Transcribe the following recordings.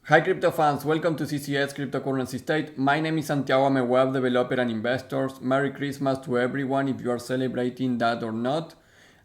Hi crypto fans, welcome to CCS Cryptocurrency State. My name is Santiago, I'm a web developer and investor. Merry Christmas to everyone if you are celebrating that or not.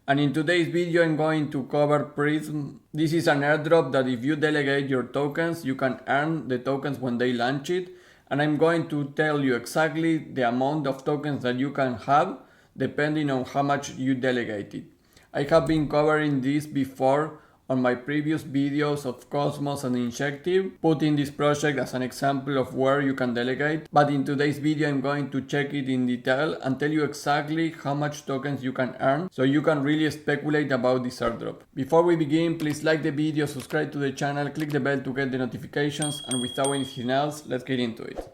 And in today's video I'm going to cover PRYZM. This is an airdrop that if you delegate your tokens, you can earn the tokens when they launch it. And I'm going to tell you exactly the amount of tokens that you can have depending on how much you delegate it. I have been covering this before on my previous videos of Cosmos and Injective, putting this project as an example of where you can delegate, but in today's video I'm going to check it in detail and tell you exactly how much tokens you can earn so you can really speculate about this airdrop. Before we begin, please like the video, subscribe to the channel, click the bell to get the notifications, and without anything else, let's get into it.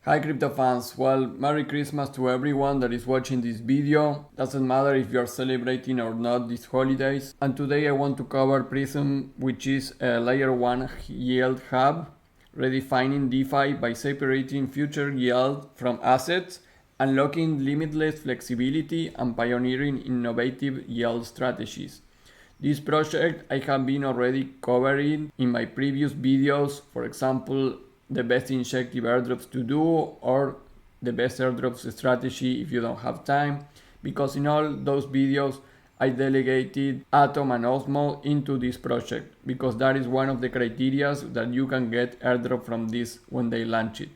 Hi crypto fans, well, Merry Christmas to everyone that is watching this video. Doesn't matter if you are celebrating or not these holidays. And today I want to cover PRYZM, which is a layer 1 yield hub, redefining DeFi by separating future yield from assets, unlocking limitless flexibility and pioneering innovative yield strategies. This project I have been already covering in my previous videos, for example, the best injective airdrops to do or the best airdrops strategy if you don't have time, because in all those videos I delegated Atom and OSMO into this project because that is one of the criteria that you can get airdrop from this when they launch it.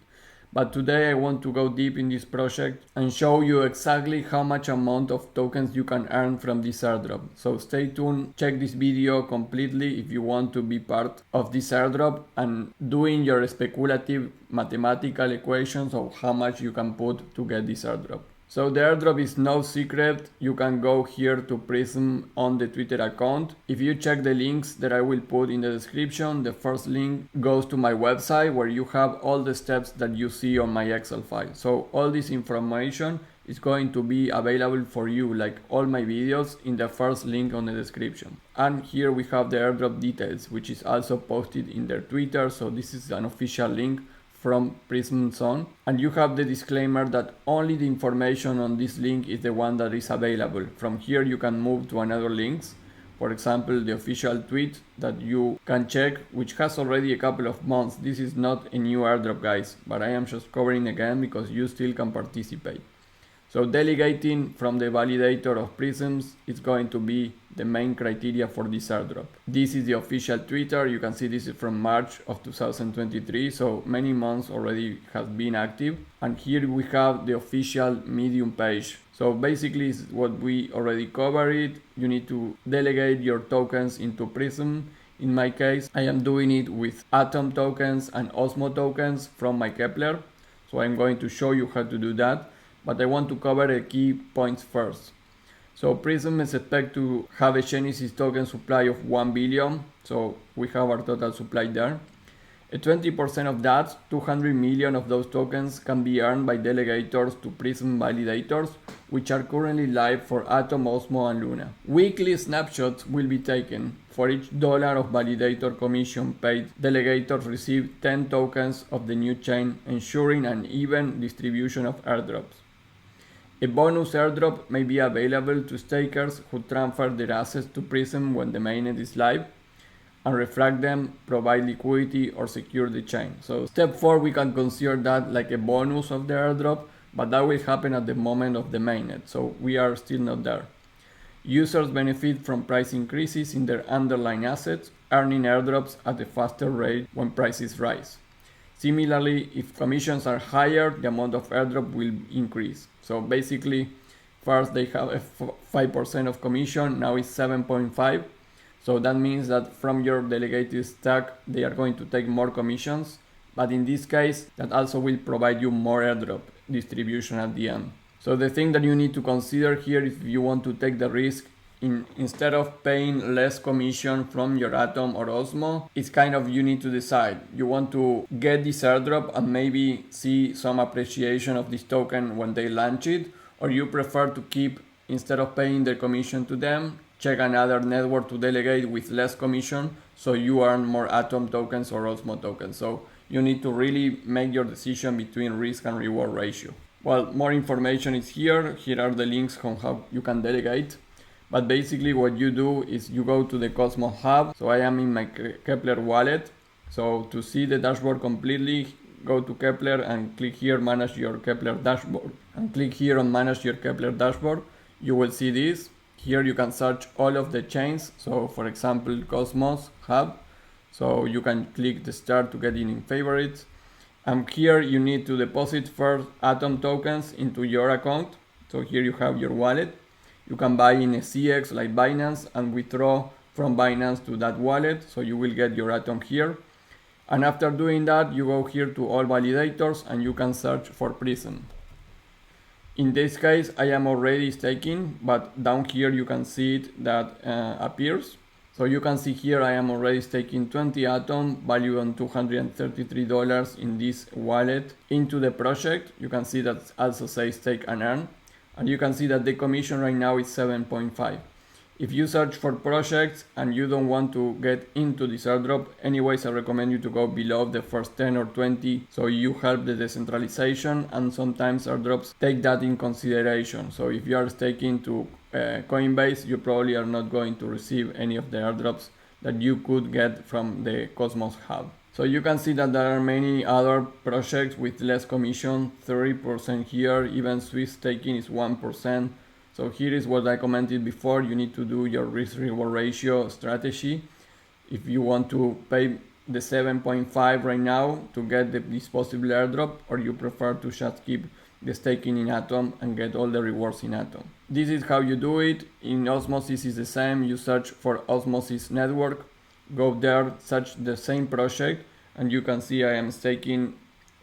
But today I want to go deep in this project and show you exactly how much amount of tokens you can earn from this airdrop. So stay tuned, check this video completely if you want to be part of this airdrop and doing your speculative mathematical equations of how much you can put to get this airdrop. So the airdrop is no secret. You can go here to PRYZM on the Twitter account. If you check the links that I will put in the description, the first link goes to my website where you have all the steps that you see on my Excel file. So all this information is going to be available for you, like all my videos, in the first link on the description. And here we have the airdrop details, which is also posted in their Twitter. So this is an official link from PRYZM Zone, and you have the disclaimer that only the information on this link is the one that is available. From here you can move to another links, for example the official tweet that you can check, which has already a couple of months. This is not a new airdrop guys, but I am just covering again because you still can participate. So delegating from the validator of PRYZM is going to be the main criteria for this airdrop. This is the official Twitter. You can see this is from March of 2023, so many months already has been active. And here we have the official Medium page. So basically it's what we already covered. You need to delegate your tokens into PRYZM. In my case, I am doing it with Atom tokens and OSMO tokens from my Kepler. So I'm going to show you how to do that. But I want to cover the key points first. So PRYZM is expected to have a Genesis token supply of 1 billion. So we have our total supply there. A 20% of that, 200 million of those tokens can be earned by delegators to PRYZM validators, which are currently live for Atom, OSMO and Luna. Weekly snapshots will be taken. For each dollar of validator commission paid, delegators receive 10 tokens of the new chain, ensuring an even distribution of airdrops. A bonus airdrop may be available to stakers who transfer their assets to PRYZM when the mainnet is live and refract them, provide liquidity or secure the chain. So step 4, we can consider that like a bonus of the airdrop, but that will happen at the moment of the mainnet, so we are still not there. Users benefit from price increases in their underlying assets, earning airdrops at a faster rate when prices rise. Similarly, if commissions are higher, the amount of airdrop will increase. So basically, first they have a 5% of commission, now it's 7.5. So that means that from your delegated stack, they are going to take more commissions. But in this case, that also will provide you more airdrop distribution at the end. So the thing that you need to consider here, if you want to take the risk, instead of paying less commission from your Atom or OSMO, it's kind of you need to decide. You want to get this airdrop and maybe see some appreciation of this token when they launch it, or you prefer to keep, instead of paying the commission to them, check another network to delegate with less commission so you earn more Atom tokens or OSMO tokens. So you need to really make your decision between risk and reward ratio. Well, more information is here. Here are the links on how you can delegate. But basically what you do is you go to the Cosmos hub. So I am in my Kepler wallet. So to see the dashboard completely, go to Kepler and click here, manage your Kepler dashboard. And click here on manage your Kepler dashboard. You will see this. Here you can search all of the chains. So for example, Cosmos hub. So you can click the start to get in favorites. And here you need to deposit first Atom tokens into your account. So here you have your wallet. You can buy in a CX like Binance and withdraw from Binance to that wallet. So you will get your Atom here. And after doing that, you go here to all validators and you can search for PRYZM. In this case, I am already staking, but down here you can see it that appears. So you can see here I am already staking 20 Atom valued on $233 in this wallet into the project. You can see that also says stake and earn. And you can see that the commission right now is 7.5. If you search for projects and you don't want to get into this airdrop, anyways, I recommend you to go below the first 10 or 20 so you help the decentralization, and sometimes airdrops take that in consideration. So if you are staking to Coinbase, you probably are not going to receive any of the airdrops that you could get from the Cosmos hub. So you can see that there are many other projects with less commission, 30% here, even Swiss staking is 1%. So here is what I commented before. You need to do your risk reward ratio strategy. If you want to pay the 7.5 right now to get this possible airdrop, or you prefer to just keep the staking in Atom and get all the rewards in Atom. This is how you do it. In Osmosis is the same. You search for Osmosis network, go there, search the same project, and you can see I am staking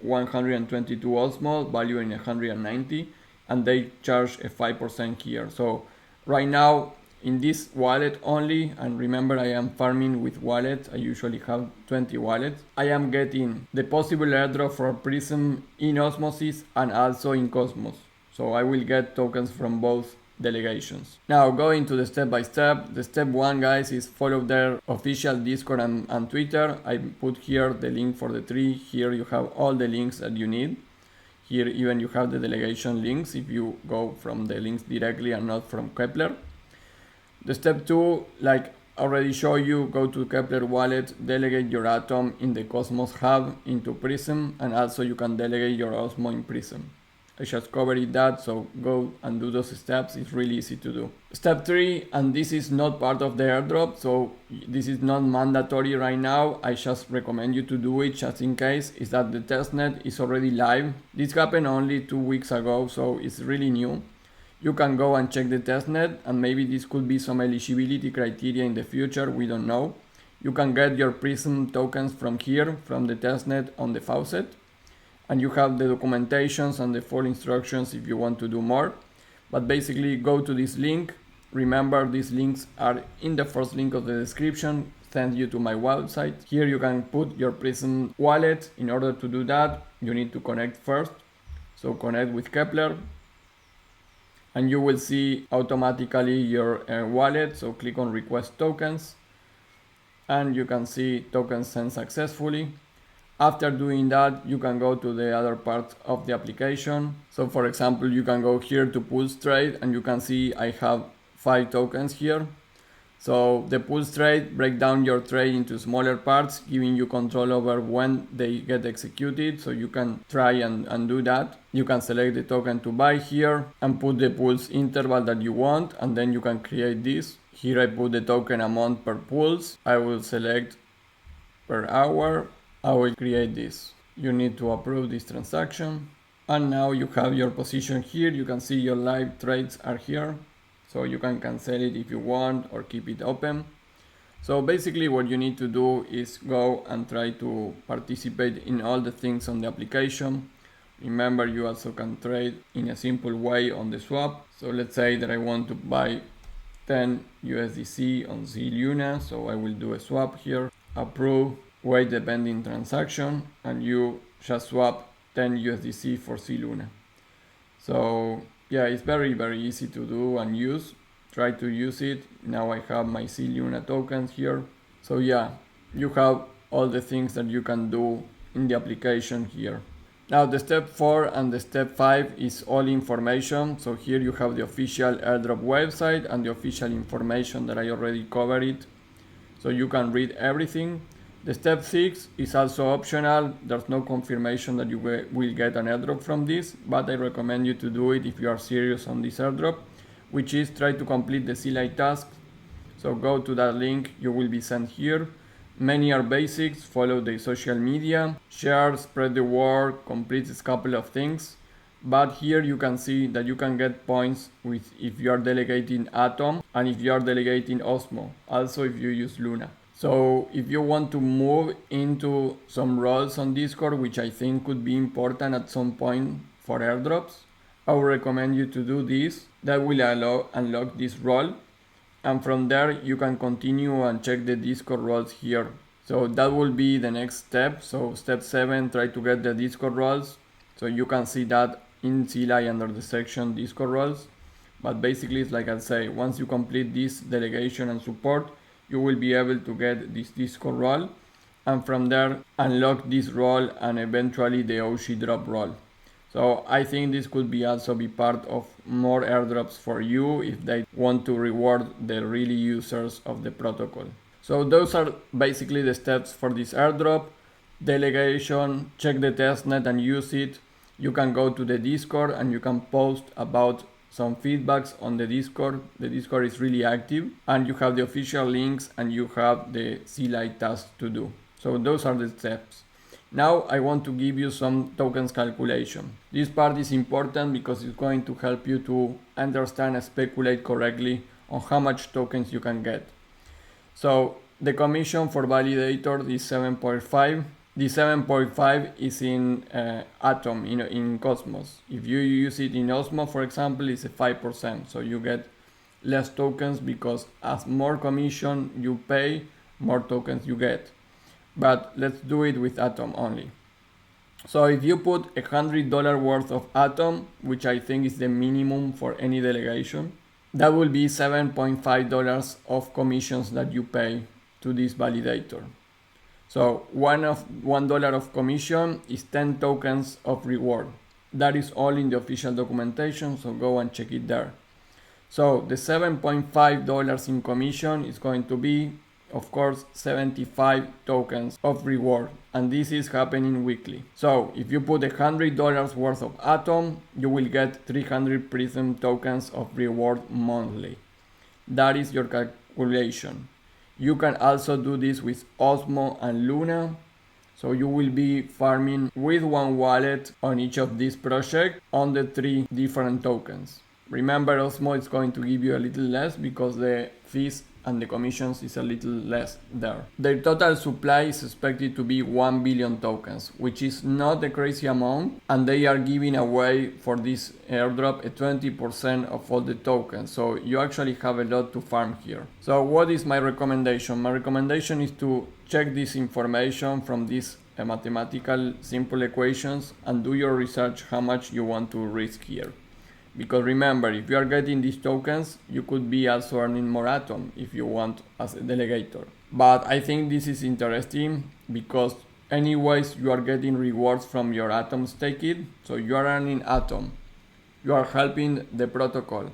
122 Osmo, valuing 190. And they charge a 5% here. So right now in this wallet only, and remember I am farming with wallets, I usually have 20 wallets, I am getting the possible airdrop for PRYZM in Osmosis and also in Cosmos. So I will get tokens from both delegations. Now going to the step by step. The step one, guys, is follow their official Discord and Twitter. I put here the link for the three. Here you have all the links that you need. Here even you have the delegation links if you go from the links directly and not from Kepler. The step two, like already show you, go to Kepler wallet, delegate your Atom in the Cosmos hub into PRYZM, and also you can delegate your Osmo in PRYZM. I just covered that, so go and do those steps. It's really easy to do. Step 3, and this is not part of the airdrop, so this is not mandatory right now. I just recommend you to do it just in case, is that the testnet is already live. This happened only 2 weeks ago, so it's really new. You can go and check the testnet, and maybe this could be some eligibility criteria in the future, we don't know. You can get your PRYZM tokens from here, from the testnet on the faucet. And you have the documentations and the full instructions if you want to do more. But basically go to this link. Remember, these links are in the first link of the description, send you to my website. Here you can put your PRYZM wallet. In order to do that, you need to connect first. So connect with Kepler. And you will see automatically your wallet. So click on request tokens. And you can see tokens sent successfully. After doing that, you can go to the other part of the application. So for example, you can go here to Pulse Trade and you can see I have 5 tokens here. So the Pulse Trade break down your trade into smaller parts, giving you control over when they get executed. So you can try and do that. You can select the token to buy here and put the pulse interval that you want, and then you can create this. Here I put the token amount per pulse. I will select per hour. I will create this. You need to approve this transaction. And now you have your position here. You can see your live trades are here. So you can cancel it if you want or keep it open. So basically what you need to do is go and try to participate in all the things on the application. Remember, you also can trade in a simple way on the swap. So let's say that I want to buy 10 USDC on Luna. So I will do a swap here. Approve. Wait the pending transaction, and you just swap 10 USDC for Luna. So yeah, it's very easy to do and use. Try to use it. Now I have my Luna tokens here. So yeah, you have all the things that you can do in the application here. Now the step 4 and the step 5 is all information. So here you have the official airdrop website and the official information that I already covered. So you can read everything. The step 6 is also optional. There's no confirmation that you will get an airdrop from this, but I recommend you to do it if you are serious on this airdrop, which is try to complete the Zealy task. So go to that link, you will be sent here. Many are basics, follow the social media, share, spread the word, complete a couple of things. But here you can see that you can get points with if you are delegating Atom and if you are delegating OSMO, also if you use Luna. So if you want to move into some roles on Discord, which I think could be important at some point for airdrops, I would recommend you to do this. That will unlock this role. And from there you can continue and check the Discord roles here. So that will be the next step. So step 7, try to get the Discord roles. So you can see that in Zealy under the section Discord roles. But basically it's like I say, once you complete this delegation and support, you will be able to get this Discord role. And from there unlock this role and eventually the OG drop role. So I think this could be also be part of more airdrops for you if they want to reward the really users of the protocol. So those are basically the steps for this airdrop. Delegation, check the testnet and use it. You can go to the Discord and you can post about some feedbacks on the Discord. The Discord is really active and you have the official links and you have the Zealy task to do. So those are the steps. Now I want to give you some tokens calculation. This part is important because it's going to help you to understand and speculate correctly on how much tokens you can get. So the commission for validator is 7.5. The 7.5 is in Atom, in Cosmos. If you use it in OSMO, for example, it's a 5%. So you get less tokens because as more commission you pay, more tokens you get. But let's do it with Atom only. So if you put $100 worth of Atom, which I think is the minimum for any delegation, that will be $7.5 of commissions that you pay to this validator. So $1 of commission is 10 tokens of reward. That is all in the official documentation, so go and check it there. So the $7.5 in commission is going to be, of course, 75 tokens of reward, and this is happening weekly. So if you put $100 worth of Atom, you will get 300 PRYZM tokens of reward monthly. That is your calculation. You can also do this with OSMO and Luna. So you will be farming with one wallet on each of these projects on the 3 different tokens. Remember, OSMO is going to give you a little less because the fees and the commissions is a little less there. Their total supply is expected to be 1 billion tokens, which is not a crazy amount, and they are giving away for this airdrop a 20% of all the tokens, so you actually have a lot to farm here. So what is my recommendation? My recommendation is to check this information from these mathematical simple equations and do your research how much you want to risk here. Because remember, if you are getting these tokens, you could be also earning more Atom if you want as a delegator. But I think this is interesting because anyways you are getting rewards from your Atom staked. So you are earning Atom. You are helping the protocol.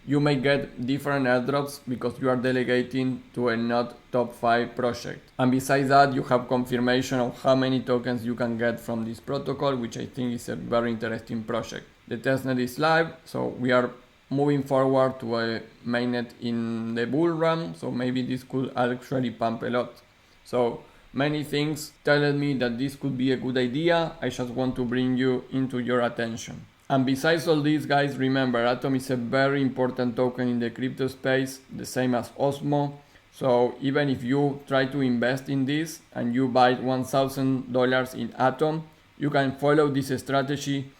You may get different airdrops because you are delegating to a not top 5 project. And besides that, you have confirmation of how many tokens you can get from this protocol, which I think is a very interesting project. The testnet is live, so we are moving forward to a mainnet in the bull run, so maybe this could actually pump a lot. So many things tell me that this could be a good idea. I just want to bring you into your attention. And besides all this, guys, remember Atom is a very important token in the crypto space, the same as OSMO. So even if you try to invest in this and you buy $1,000 in Atom, you can follow this strategy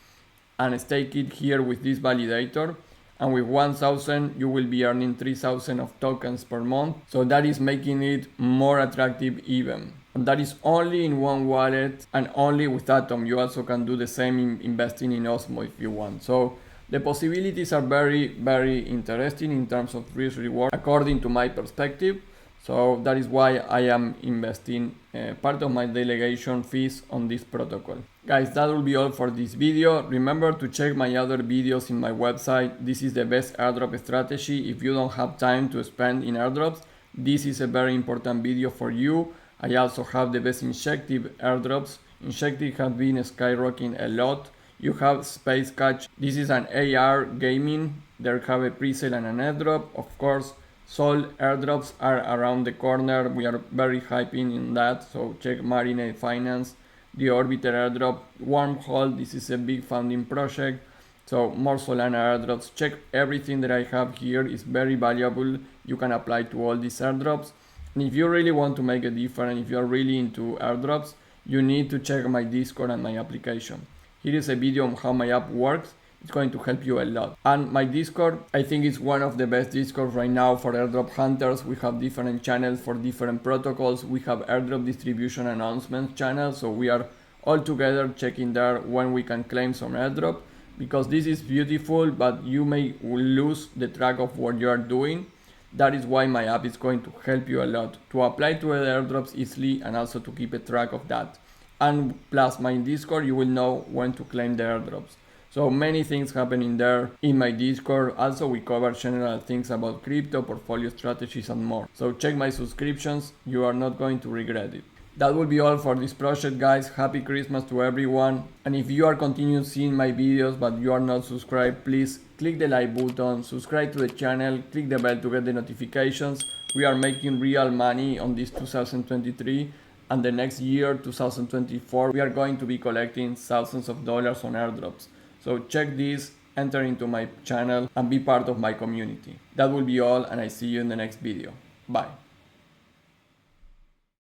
and stake it here with this validator, and with 1,000 you will be earning 3,000 of tokens per month, so that is making it more attractive even. And that is only in one wallet and only with Atom. You also can do the same in investing in OSMO if you want. So the possibilities are very, very interesting in terms of risk reward according to my perspective. So that is why I am investing part of my delegation fees on this protocol. Guys, that will be all for this video. Remember to check my other videos in my website. This is the best airdrop strategy. If you don't have time to spend in airdrops, this is a very important video for you. I also have the best injective airdrops. Injective have been skyrocketing a lot. You have Space Catch. This is an AR gaming. There have a pre-sale and an airdrop. Of course, SOL airdrops are around the corner. We are very hyping in that. So check Marinade Finance, the Orbiter airdrop, Wormhole. This is a big funding project. So more Solana airdrops. Check everything that I have here is very valuable. You can apply to all these airdrops. And if you really want to make a difference, if you are really into airdrops, you need to check my Discord and my application. Here is a video on how my app works. It's going to help you a lot. And my Discord, I think it's one of the best Discords right now for airdrop hunters. We have different channels for different protocols. We have airdrop distribution announcements channel. So we are all together checking there when we can claim some airdrop, because this is beautiful, but you may lose the track of what you are doing. That is why my app is going to help you a lot to apply to airdrops easily and also to keep a track of that. And plus my Discord, you will know when to claim the airdrops. So many things happening there in my Discord. Also, we cover general things about crypto, portfolio strategies and more. So check my subscriptions, you are not going to regret it. That will be all for this project, guys. Happy Christmas to everyone. And if you are continuing seeing my videos but you are not subscribed, please click the like button, subscribe to the channel, click the bell to get the notifications. We are making real money on this 2023. And the next year, 2024, we are going to be collecting thousands of dollars on airdrops. So check this, enter into my channel and be part of my community. That will be all, and I see you in the next video. Bye.